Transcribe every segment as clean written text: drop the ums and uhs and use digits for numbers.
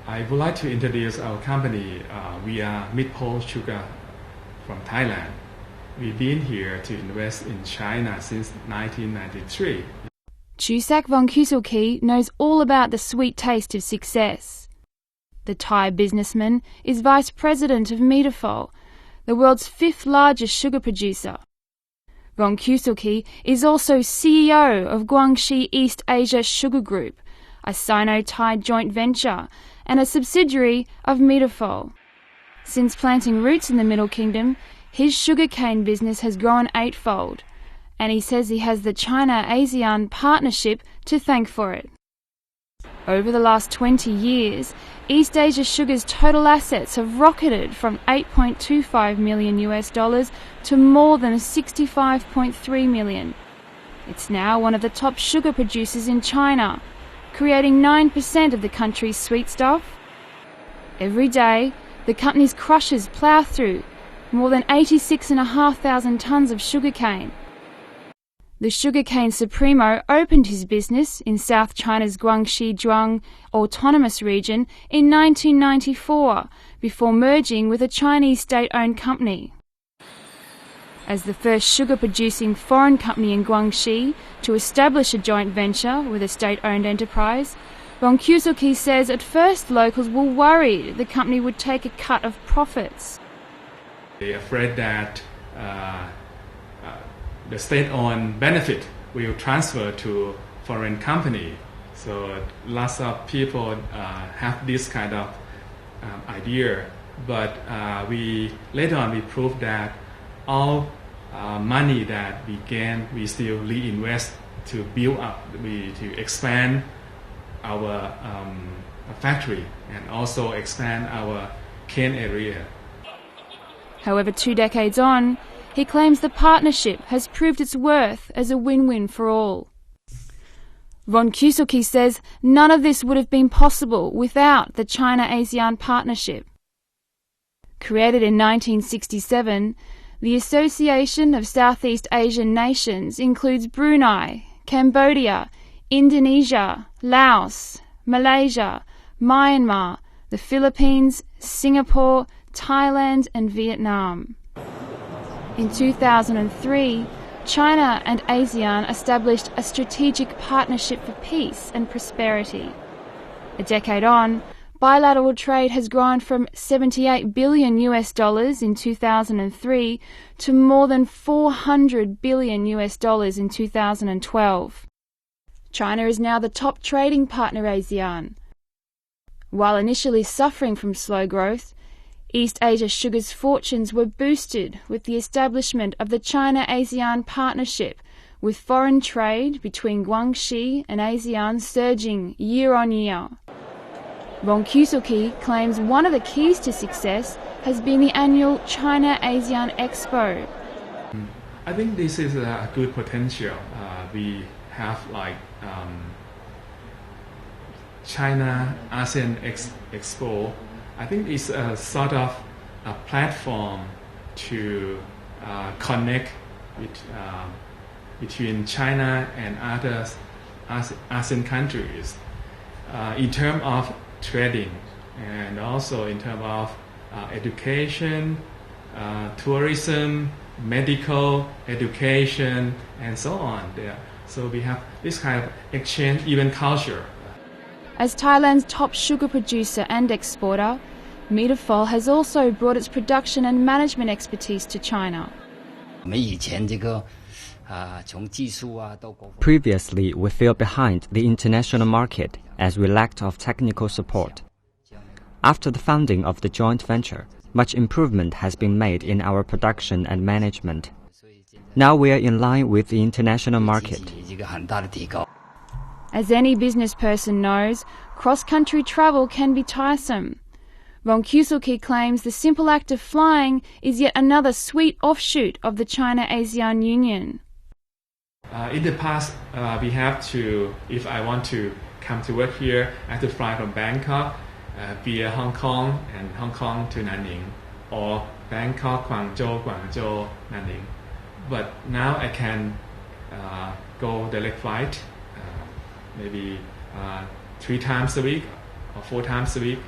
I would like to introduce our company. We are Midpole Sugar from Thailand. We've been here to invest in China since 1993. Chusak Vongkusilki knows all about the sweet taste of success. The Thai businessman is vice president of Modernisation, the world's fifth largest sugar producer. Vongkusilki is also CEO of Guangxi East Asia Sugar Group, a Sino-Thai joint venture and a subsidiary of Modernisation. Since planting roots in the Middle Kingdom, his sugarcane business has grown eightfold, and he says he has the China-ASEAN Partnership to thank for it. Over the last 20 years, East Asia Sugar's total assets have rocketed from $8.25 million to more than $65.3 million. It's now one of the top sugar producers in China, creating 9% of the country's sweet stuff. Every day, the company's crushers plough through more than 86,500 tonnes of sugarcane. The sugarcane supremo opened his business in South China's Guangxi Zhuang Autonomous Region in 1994 before merging with a Chinese state-owned company. As the first sugar-producing foreign company in Guangxi to establish a joint venture with a state-owned enterprise, Vongkusilki says at first locals were worried the company would take a cut of profits. They're afraid that the state-owned benefit will transfer to foreign company. So lots of people have this kind of idea. But later on we proved that all money that we gain, we still reinvest to build up, to expand our factory and also expand our cane area. However, 2 decades on, he claims the partnership has proved its worth as a win-win for all. Vongkusilki says none of this would have been possible without the China-ASEAN Partnership. Created in 1967, the Association of Southeast Asian Nations includes Brunei, Cambodia, Indonesia, Laos, Malaysia, Myanmar, the Philippines, Singapore, Thailand and Vietnam. In 2003, China and ASEAN established a strategic partnership for peace and prosperity. A decade on, bilateral trade has grown from $78 billion in 2003 to more than $400 billion in 2012. China is now the top trading partner ASEAN. While initially suffering from slow growth, East Asia Sugar's fortunes were boosted with the establishment of the China-ASEAN Partnership, with foreign trade between Guangxi and ASEAN surging year on year. Vongkusilki claims one of the keys to success has been the annual China-ASEAN Expo. I think this is a good potential. We have China-ASEAN Expo. I think it's a sort of a platform to connect between China and other ASEAN countries in terms of trading and also in terms of education, tourism, medical, education, and so on there. So we have this kind of exchange, even culture. As Thailand's top sugar producer and exporter, Modernisation has also brought its production and management expertise to China. Previously, we fell behind the international market as we lacked of technical support. After the founding of the joint venture, much improvement has been made in our production and management. Now we are in line with the international market. As any business person knows, cross-country travel can be tiresome. Vongkusilki claims the simple act of flying is yet another sweet offshoot of the China-ASEAN Union. In the past, we have to, if I want to come to work here, I have to fly from Bangkok via Hong Kong and Hong Kong to Nanning, or Bangkok, Guangzhou, Nanning. But now I can go direct flight maybe 3 times a week or 4 times a week.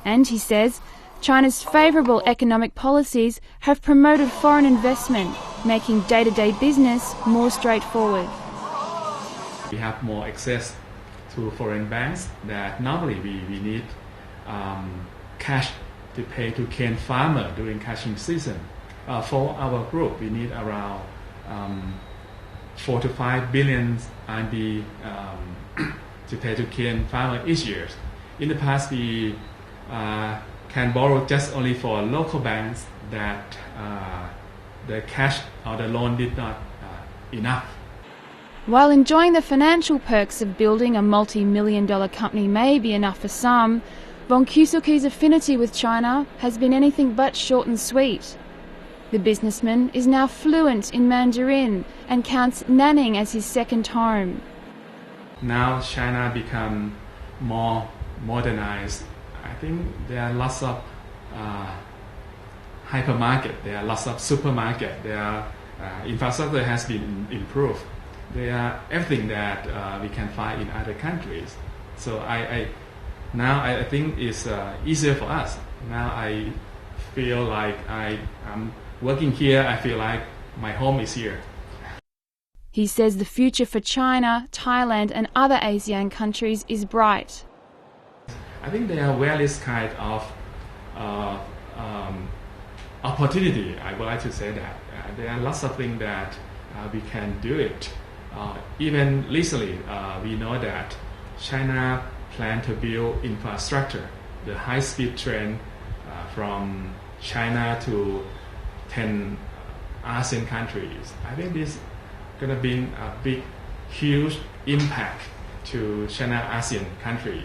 And he says China's favourable economic policies have promoted foreign investment, making day-to-day business more straightforward. We have more access to foreign banks that normally we need cash to pay to cane farmer during cashing season. For our group, we need around 4 to 5 billion RMB to pay to cane farmer each year. In the past, we can borrow just only for local banks that the cash or the loan did not enough. While enjoying the financial perks of building a multi-million-dollar company may be enough for some, Von Kusuki's affinity with China has been anything but short and sweet. The businessman is now fluent in Mandarin and counts Nanning as his second home. Now China become more modernized. I think there are lots of hypermarket, there are lots of supermarket, their infrastructure has been improved. They are everything that we can find in other countries. So I think it's easier for us. Now I feel like I'm working here. I feel like my home is here. He says the future for China, Thailand and other ASEAN countries is bright. I think there are various kind of opportunity. I would like to say that there are lots of things that we can do it. Even recently, we know that China plan to build infrastructure, the high-speed train from China to 10 ASEAN countries. I think this is going to be a big, huge impact to China-ASEAN countries.